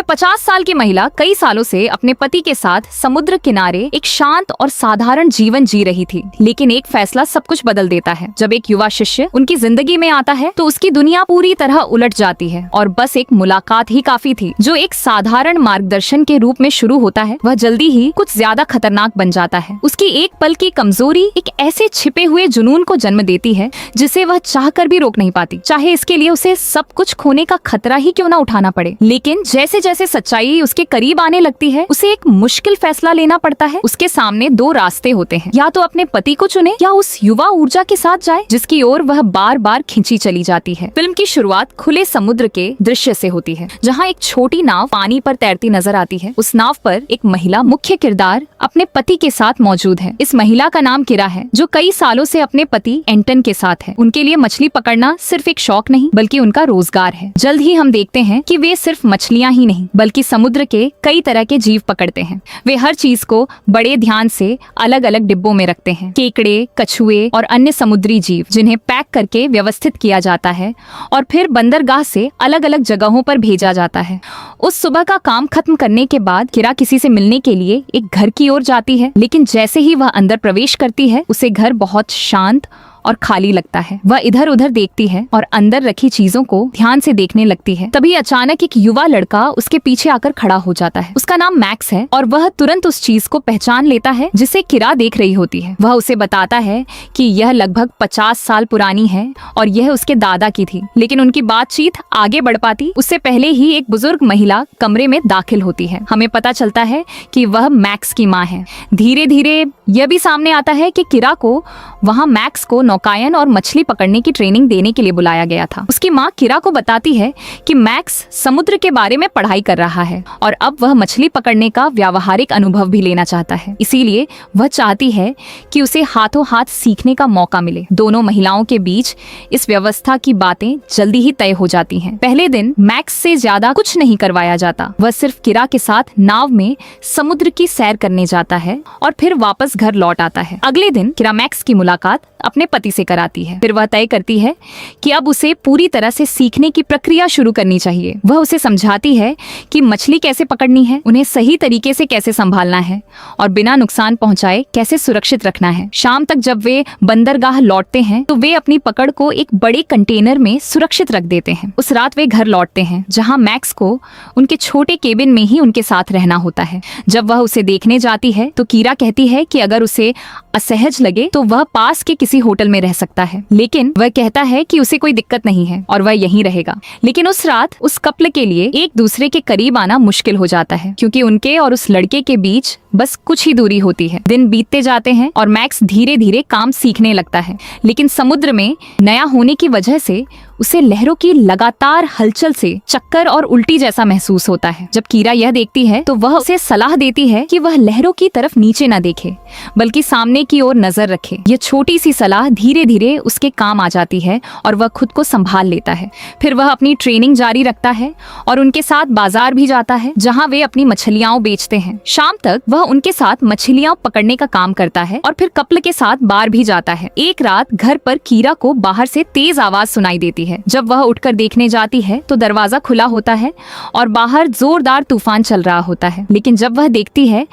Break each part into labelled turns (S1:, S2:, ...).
S1: 50 साल की महिला कई सालों से अपने पति के साथ समुद्र किनारे एक शांत और साधारण जीवन जी रही थी, लेकिन एक फैसला सब कुछ बदल देता है। जब एक युवा शिष्य उनकी जिंदगी में आता है तो उसकी दुनिया पूरी तरह उलट जाती है और बस एक मुलाकात ही काफी थी। जो एक साधारण मार्गदर्शन के रूप में शुरू होता है वह जल्दी ही कुछ ज्यादा खतरनाक बन जाता है। उसकी एक पल की कमजोरी एक ऐसे छिपे हुए जुनून को जन्म देती है जिसे वह चाहकर भी रोक नहीं पाती, चाहे इसके लिए उसे सब कुछ खोने का खतरा ही क्यों ना उठाना पड़े। लेकिन जैसे जैसे सच्चाई उसके करीब आने लगती है उसे एक मुश्किल फैसला लेना पड़ता है। उसके सामने दो रास्ते होते हैं, या तो अपने पति को चुने या उस युवा ऊर्जा के साथ जाए जिसकी ओर वह बार बार खींची चली जाती है। फिल्म की शुरुआत खुले समुद्र के दृश्य से होती है, जहाँ एक छोटी नाव पानी पर तैरती नजर आती है। उस नाव पर एक महिला मुख्य किरदार अपने पति के साथ मौजूद है। इस महिला का नाम किरा है, जो कई सालों से अपने पति एंटन के साथ है। उनके लिए मछली पकड़ना सिर्फ एक शौक नहीं बल्कि उनका रोजगार है। जल्द ही हम देखते हैं कि वे सिर्फ मछलियां ही नहीं बल्कि समुद्र के कई तरह के जीव पकड़ते हैं। वे हर चीज को बड़े ध्यान से अलग अलग डिब्बों में रखते हैं। केकड़े, कछुए और अन्य समुद्री जीव जिन्हें पैक करके व्यवस्थित किया जाता है और फिर बंदरगाह से अलग अलग जगहों पर भेजा जाता है। उस सुबह का काम खत्म करने के बाद किरा किसी से मिलने के लिए एक घर की ओर जाती है, लेकिन जैसे ही वह अंदर प्रवेश करती है उसे घर बहुत शांत और खाली लगता है। वह इधर उधर देखती है और अंदर रखी चीजों को ध्यान से देखने लगती है। तभी अचानक एक युवा लड़का उसके पीछे आकर खड़ा हो जाता है। उसका नाम मैक्स है और वह तुरंत उस चीज को पहचान लेता है जिसे किरा देख रही होती है। वह उसे बताता है कि यह लगभग 50 साल पुरानी है और यह उसके दादा की थी। लेकिन उनकी बातचीत आगे बढ़ पाती उससे पहले ही एक बुजुर्ग महिला कमरे में दाखिल होती है। हमें पता चलता है कि वह मैक्स की माँ है। धीरे धीरे यह भी सामने आता है कि किरा को वहाँ मैक्स को नौकायन और मछली पकड़ने की ट्रेनिंग देने के लिए बुलाया गया था। उसकी माँ किरा को बताती है कि मैक्स समुद्र के बारे में पढ़ाई कर रहा है और अब वह मछली पकड़ने का व्यावहारिक अनुभव भी लेना चाहता है। इसीलिए वह चाहती है कि उसे हाथों हाथ सीखने का मौका मिले। दोनों महिलाओं के बीच इस व्यवस्था की बातें जल्दी ही तय हो जाती हैं। पहले दिन मैक्स से ज्यादा कुछ नहीं करवाया जाता। वह सिर्फ किरा के साथ नाव में समुद्र की सैर करने जाता है और फिर वापस घर लौट आता है। अगले दिन किरा मैक्स की मुलाकात अपने पति से कराती है। फिर वह तय करती है कि अब उसे पूरी तरह से सीखने की प्रक्रिया शुरू करनी चाहिए। वह उसे समझाती है कि मछली कैसे पकड़नी है, उन्हें सही तरीके से कैसे संभालना है और बिना नुकसान पहुंचाए कैसे सुरक्षित रखना है। शाम तक जब वे बंदरगाह लौटते हैं तो वे अपनी पकड़ को एक बड़े कंटेनर में सुरक्षित रख देते हैं। उस रात वे घर लौटते हैं, जहाँ मैक्स को उनके छोटे केबिन में ही उनके साथ रहना होता है। जब वह उसे देखने जाती है तो किरा कहती है कि अगर उसे असहज लगे तो वह पास के किसी होटल में रह सकता है, लेकिन वह कहता है कि उसे कोई दिक्कत नहीं है और वह यहीं रहेगा। लेकिन उस रात उस कपल के लिए एक दूसरे के करीब आना मुश्किल हो जाता है, क्योंकि उनके और उस लड़के के बीच बस कुछ ही दूरी होती है। दिन बीतते जाते हैं और मैक्स धीरे धीरे काम सीखने लगता है, लेकिन समुद्र में नया होने की वजह से उसे लहरों की लगातार हलचल से चक्कर और उल्टी जैसा महसूस होता है। जब कीरा यह देखती है तो वह उसे सलाह देती है कि वह लहरों की तरफ नीचे न देखे बल्कि सामने की ओर नजर रखे। यह छोटी सी सलाह धीरे धीरे उसके काम आ जाती है और वह खुद को संभाल लेता है। फिर वह अपनी ट्रेनिंग जारी रखता है और उनके साथ बाजार भी जाता है, जहाँ वे अपनी मछलियां बेचते हैं। शाम तक वह उनके साथ मछलियां पकड़ने का काम करता है और फिर कपल के साथ बार भी जाता है। एक रात घर पर कीरा को बाहर से तेज आवाज सुनाई देती है। जब वह उठकर देखने जाती है तो दरवाजा खुला होता है और बाहर जोरदार तूफान चल रहा होता है। लेकिन जब वह देखती है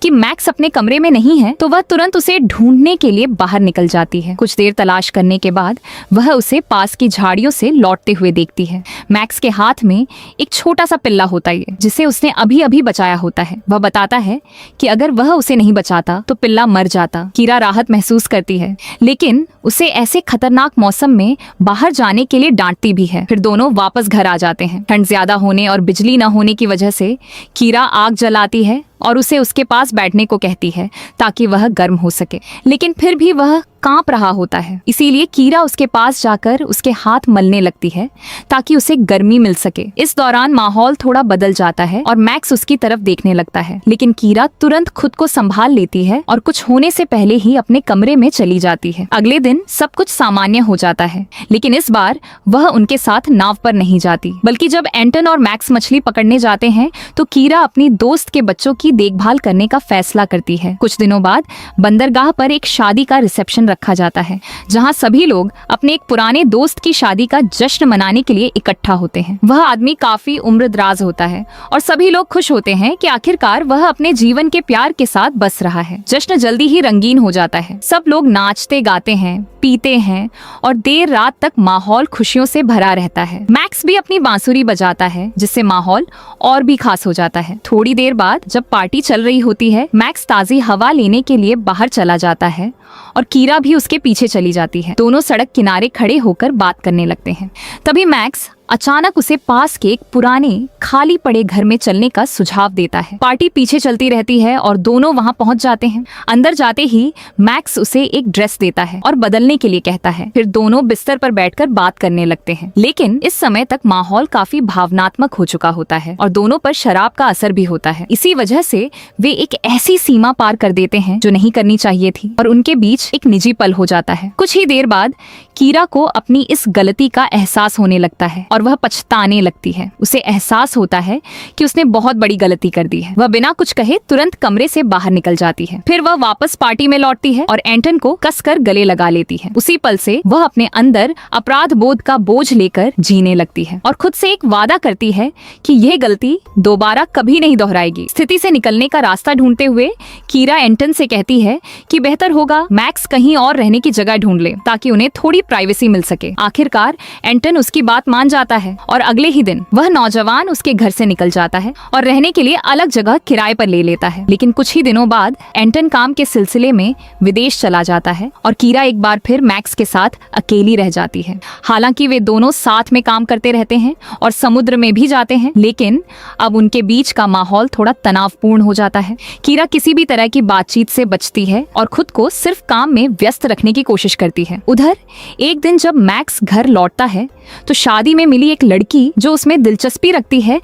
S1: कि मैक्स अपने कमरे में नहीं है तो वह तुरंत उसे ढूंढने के लिए बाहर निकल जाती है। कुछ देर तलाश करने के बाद वह उसे पास की झाड़ियों से लौटते हुए देखती है। मैक्स के हाथ में एक छोटा सा पिल्ला होता है जिसे उसने अभी अभी बचाया होता है। वह बताता है कि अगर वह उसे नहीं बचाता तो पिल्ला मर जाता। कीरा राहत महसूस करती है, लेकिन उसे ऐसे खतरनाक मौसम में बाहर जाने के लिए डांटती भी है। फिर दोनों वापस घर आ जाते हैं। ठंड ज्यादा होने और बिजली न होने की वजह से कीरा आग जलाती है और उसे उसके पास बैठने को कहती है ताकि वह गर्म हो सके, लेकिन फिर भी वह कांप रहा होता है। इसीलिए कीरा उसके पास जाकर उसके हाथ मलने लगती है ताकि उसे गर्मी मिल सके। इस दौरान माहौल थोड़ा बदल जाता है और मैक्स उसकी तरफ देखने लगता है, लेकिन कीरा तुरंत खुद को संभाल लेती है और कुछ होने से पहले ही अपने कमरे में चली जाती है। अगले दिन सब कुछ सामान्य हो जाता है, लेकिन इस बार वह उनके साथ नाव पर नहीं जाती, बल्कि जब एंटन और मैक्स मछली पकड़ने जाते हैं तो कीरा अपनी दोस्त के बच्चों की देखभाल करने का फैसला करती है। कुछ दिनों बाद बंदरगाह पर एक शादी का रिसेप्शन रखा जाता है जहाँ सभी लोग अपने एक पुराने दोस्त की शादी का जश्न मनाने के लिए इकट्ठा होते हैं। वह आदमी काफी उम्रदराज होता है और सभी लोग खुश होते हैं कि आखिरकार वह अपने जीवन के प्यार के साथ बस रहा है। जश्न जल्दी ही रंगीन हो जाता है। सब लोग नाचते गाते हैं, पीते हैं और देर रात तक माहौल खुशियों से भरा रहता है। मैक्स भी अपनी बांसुरी बजाता है जिससे माहौल और भी खास हो जाता है। थोड़ी देर बाद जब पार्टी चल रही होती है, मैक्स ताजी हवा लेने के लिए बाहर चला जाता है और कीरा भी उसके पीछे चली जाती है। दोनों सड़क किनारे खड़े होकर बात करने लगते हैं। तभी मैक्स अचानक उसे पास के एक पुराने खाली पड़े घर में चलने का सुझाव देता है। पार्टी पीछे चलती रहती है और दोनों वहां पहुंच जाते हैं। अंदर जाते ही मैक्स उसे एक ड्रेस देता है और बदलने के लिए कहता है। फिर दोनों बिस्तर पर बैठकर बात करने लगते हैं। लेकिन इस समय तक माहौल काफी भावनात्मक हो चुका होता है और दोनों पर शराब का असर भी होता है। इसी वजह से वे एक ऐसी सीमा पार कर देते हैं जो नहीं करनी चाहिए थी और उनके बीच एक निजी पल हो जाता है। कुछ ही देर बाद कीरा को अपनी इस गलती का एहसास होने लगता है और वह पछताने लगती है। उसे एहसास होता है कि उसने बहुत बड़ी गलती कर दी है। वह बिना कुछ कहे तुरंत कमरे से बाहर निकल जाती है। फिर वह वापस पार्टी में लौटती है और एंटन को कसकर गले लगा लेती है। उसी पल से वह अपने अंदर अपराध बोध का बोझ लेकर जीने लगती है और खुद से एक वादा करती है कि यह गलती दोबारा कभी नहीं दोहराएगी। स्थिति से निकलने का रास्ता ढूंढते हुए कीरा एंटन से कहती है कि बेहतर होगा मैक्स कहीं और रहने की जगह ढूंढ ले ताकि उन्हें थोड़ी प्राइवेसी मिल सके। आखिरकार एंटन उसकी बात मान जाता है और अगले ही दिन वह नौजवान उसके घर से निकल जाता है और रहने के लिए अलग जगह किराए पर ले लेता है। लेकिन कुछ ही दिनों बाद एंटन काम के सिलसिले में विदेश चला जाता है और कीरा एक बार फिर मैक्स के साथ अकेली रह जाती है। हालांकि वे दोनों साथ में काम करते रहते हैं और समुद्र में भी जाते हैं, लेकिन अब उनके बीच का माहौल थोड़ा तनावपूर्ण हो जाता है। कीरा किसी भी तरह की बातचीत से बचती है और खुद को सिर्फ काम में व्यस्त रखने की कोशिश करती है। उधर एक दिन जब मैक्स घर लौटता है तो शादी में मिली एक लड़की जो उसमें दिलचस्पी रखती है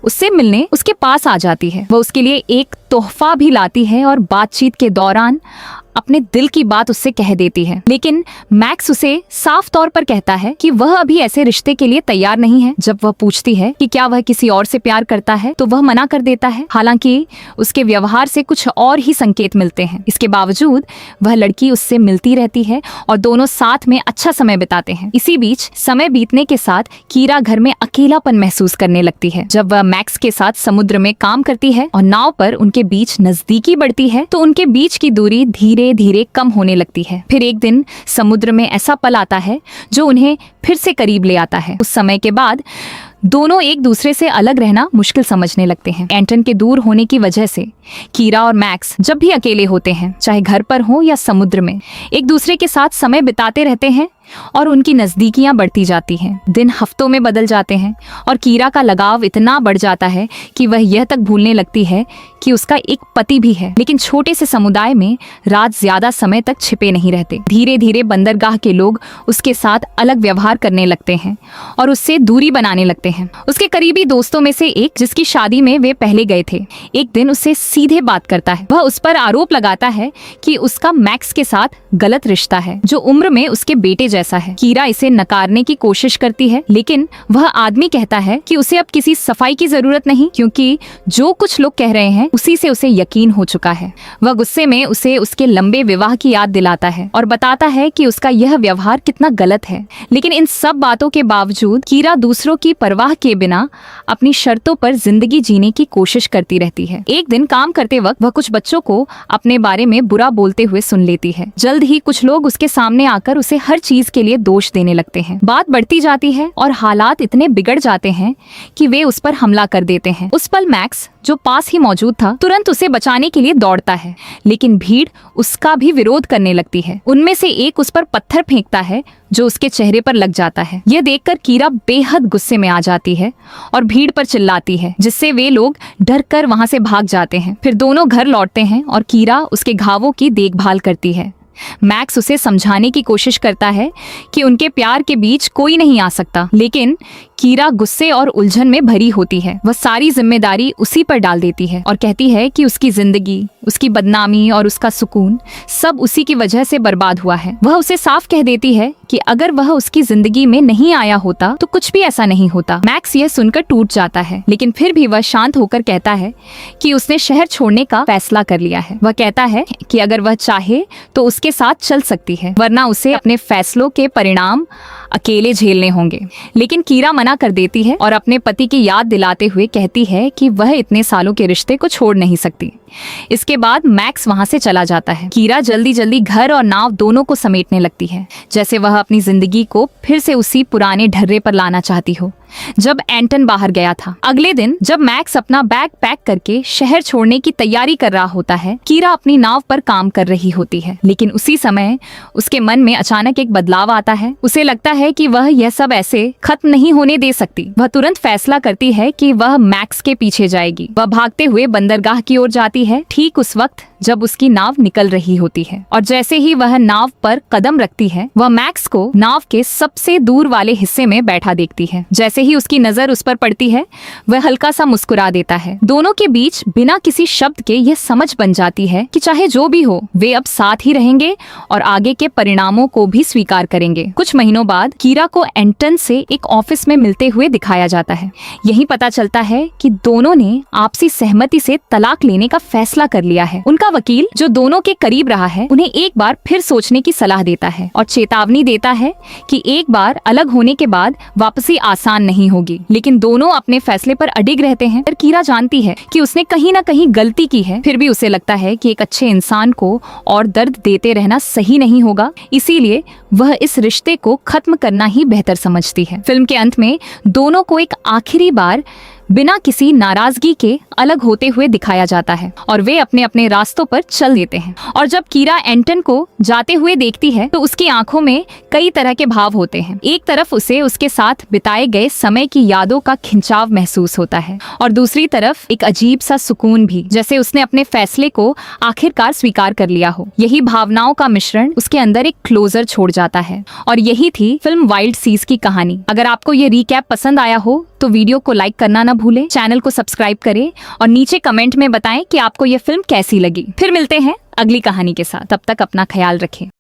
S1: उससे मिलने उसके पास आ जाती है। वह उसके लिए एक तोहफा भी लाती है और बातचीत के दौरान अपने दिल की बात उससे कह देती है। लेकिन मैक्स उसे साफ तौर पर कहता है कि वह अभी ऐसे रिश्ते के लिए तैयार नहीं है। जब वह पूछती है कि क्या वह किसी और से प्यार करता है तो वह मना कर देता है। हालांकि उसके व्यवहार से कुछ और ही संकेत मिलते हैं। इसके बावजूद वह लड़की उससे मिलती रहती है और दोनों साथ में अच्छा समय बिताते हैं। इसी बीच समय बीतने के साथ कीरा घर में अकेलापन महसूस करने लगती है। जब वह मैक्स के साथ समुद्र में काम करती है और नाव पर उनके बीच नजदीकी बढ़ती है तो उनके बीच की दूरी धीरे धीरे कम होने लगती है। फिर एक दिन समुद्र में ऐसा पल आता है जो उन्हें फिर से करीब ले आता है। उस समय के बाद दोनों एक दूसरे से अलग रहना मुश्किल समझने लगते हैं। एंटन के दूर होने की वजह से कीरा और मैक्स जब भी अकेले होते हैं, चाहे घर पर हो या समुद्र में, एक दूसरे के साथ समय बिताते रहते हैं और उनकी नजदीकियां बढ़ती जाती हैं। दिन हफ्तों में बदल जाते हैं और कीरा का लगाव इतना बढ़ जाता है कि वह यह तक भूलने लगती है कि उसका एक पति भी है। लेकिन छोटे से समुदाय में रात ज्यादा समय तक छिपे नहीं रहते। धीरे धीरे बंदरगाह के लोग उसके साथ अलग व्यवहार करने लगते हैं और उससे दूरी बनाने लगते हैं। उसके करीबी दोस्तों में से एक, जिसकी शादी में वे पहले गए थे, एक दिन उससे सीधे बात करता है। वह उस पर आरोप लगाता है कि उसका मैक्स के साथ गलत रिश्ता है जो उम्र में उसके बेटे जैसा है। कीरा इसे नकारने की कोशिश करती है, लेकिन वह आदमी कहता है कि उसे अब किसी सफाई की जरूरत नहीं, क्योंकि जो कुछ लोग कह रहे हैं उसी से उसे यकीन हो चुका है। वह गुस्से में उसे उसके लंबे विवाह की याद दिलाता है और बताता है कि उसका यह व्यवहार कितना गलत है। लेकिन इन सब बातों के बावजूद कीरा दूसरों की परवाह के बिना अपनी शर्तों पर जिंदगी जीने की कोशिश करती रहती है। एक दिन काम करते वक्त वह कुछ बच्चों को अपने बारे में बुरा बोलते हुए सुन लेती है। जल्द ही कुछ लोग उसके सामने आकर उसे हर चीज के लिए दोष देने लगते हैं। बात बढ़ती जाती है और हालात इतने बिगड़ जाते हैं कि वे उस पर हमला कर देते हैं। उस पल मैक्स, जो पास ही मौजूद था, तुरंत उसे बचाने के लिए दौड़ता है, लेकिन भीड़ उसका भी विरोध करने लगती है। उनमें से एक उस पर पत्थर फेंकता है जो उसके चेहरे पर लग जाता है। यह देखकर कीरा बेहद गुस्से में आ जाती है और भीड़ पर चिल्लाती है, जिससे वे लोग डर कर वहां से भाग जाते हैं। फिर दोनों घर लौटते हैं और कीरा उसके घावों की देखभाल करती है। मैक्स उसे समझाने की कोशिश करता है कि उनके प्यार के बीच कोई नहीं आ सकता, लेकिन कीरा गुस्से और उलझन में भरी होती है। वह सारी जिम्मेदारी उसी पर डाल देती है और कहती है कि उसकी जिंदगी, उसकी बदनामी और उसका सुकून सब उसी की वजह से बर्बाद हुआ है। वह उसे साफ कह देती है कि अगर वह उसकी जिंदगी में नहीं आया होता तो कुछ भी ऐसा नहीं होता। मैक्स यह सुनकर टूट जाता है, लेकिन फिर भी वह शांत होकर कहता है कि उसने शहर छोड़ने का फैसला कर लिया है। वह कहता है कि अगर वह चाहे तो उसके साथ चल सकती है, वरना उसे अपने फैसलों के परिणाम अकेले झेलने होंगे। लेकिन कीरा मना कर देती है और अपने पति की याद दिलाते हुए कहती है कि वह इतने सालों के रिश्ते को छोड़ नहीं सकती। इसके बाद मैक्स वहां से चला जाता है। कीरा जल्दी जल्दी घर और नाव दोनों को समेटने लगती है, जैसे वह अपनी जिंदगी को फिर से उसी पुराने ढर्रे पर लाना चाहती हो जब एंटन बाहर गया था। अगले दिन जब मैक्स अपना बैग पैक करके शहर छोड़ने की तैयारी कर रहा होता है, कीरा अपनी नाव पर काम कर रही होती है। लेकिन उसी समय उसके मन में अचानक एक बदलाव आता है। उसे लगता है कि वह यह सब ऐसे खत्म नहीं होने दे सकती। वह तुरंत फैसला करती है कि वह मैक्स के पीछे जाएगी। वह भागते हुए बंदरगाह की ओर जाती है, ठीक उस वक्त जब उसकी नाव निकल रही होती है। और जैसे ही वह नाव पर कदम रखती है, वह मैक्स को नाव के सबसे दूर वाले हिस्से में बैठा देखती है। जैसे ही उसकी नजर उस पर पड़ती है, वह हल्का सा मुस्कुरा देता है। दोनों के बीच बिना किसी शब्द के यह समझ बन जाती है कि चाहे जो भी हो, वे अब साथ ही रहेंगे और आगे के परिणामों को भी स्वीकार करेंगे। कुछ महीनों बाद कीरा को एंटन से एक ऑफिस में मिलते हुए दिखाया जाता है। यही पता चलता है कि दोनों ने आपसी सहमति से तलाक लेने का फैसला कर लिया है। उनका वकील, जो दोनों के करीब रहा है, उन्हें एक बार फिर सोचने की सलाह देता है और चेतावनी देता है कि एक बार अलग होने के बाद वापसी आसान नहीं होगी। लेकिन दोनों अपने फैसले पर अडिग रहते हैं। पर कीरा जानती है कि उसने कहीं ना कहीं गलती की है, फिर भी उसे लगता है कि एक अच्छे इंसान को और दर्द देते रहना सही नहीं होगा। इसीलिए वह इस रिश्ते को खत्म करना ही बेहतर समझती है। फिल्म के अंत में दोनों को एक आखिरी बार बिना किसी नाराजगी के अलग होते हुए दिखाया जाता है और वे अपने अपने रास्तों पर चल देते हैं। और जब कीरा एंटन को जाते हुए देखती है तो उसकी आंखों में कई तरह के भाव होते हैं। एक तरफ उसे उसके साथ बिताए गए समय की यादों का खिंचाव महसूस होता है और दूसरी तरफ एक अजीब सा सुकून भी, जैसे उसने अपने फैसले को आखिरकार स्वीकार कर लिया हो। यही भावनाओं का मिश्रण उसके अंदर एक क्लोजर छोड़ जाता है। और यही थी फिल्म वाइल्ड सीज की कहानी। अगर आपको ये रिकैप पसंद आया हो तो वीडियो को लाइक करना न भूलें, चैनल को सब्सक्राइब करें और नीचे कमेंट में बताएं कि आपको ये फिल्म कैसी लगी। फिर मिलते हैं अगली कहानी के साथ। तब तक अपना ख्याल रखें।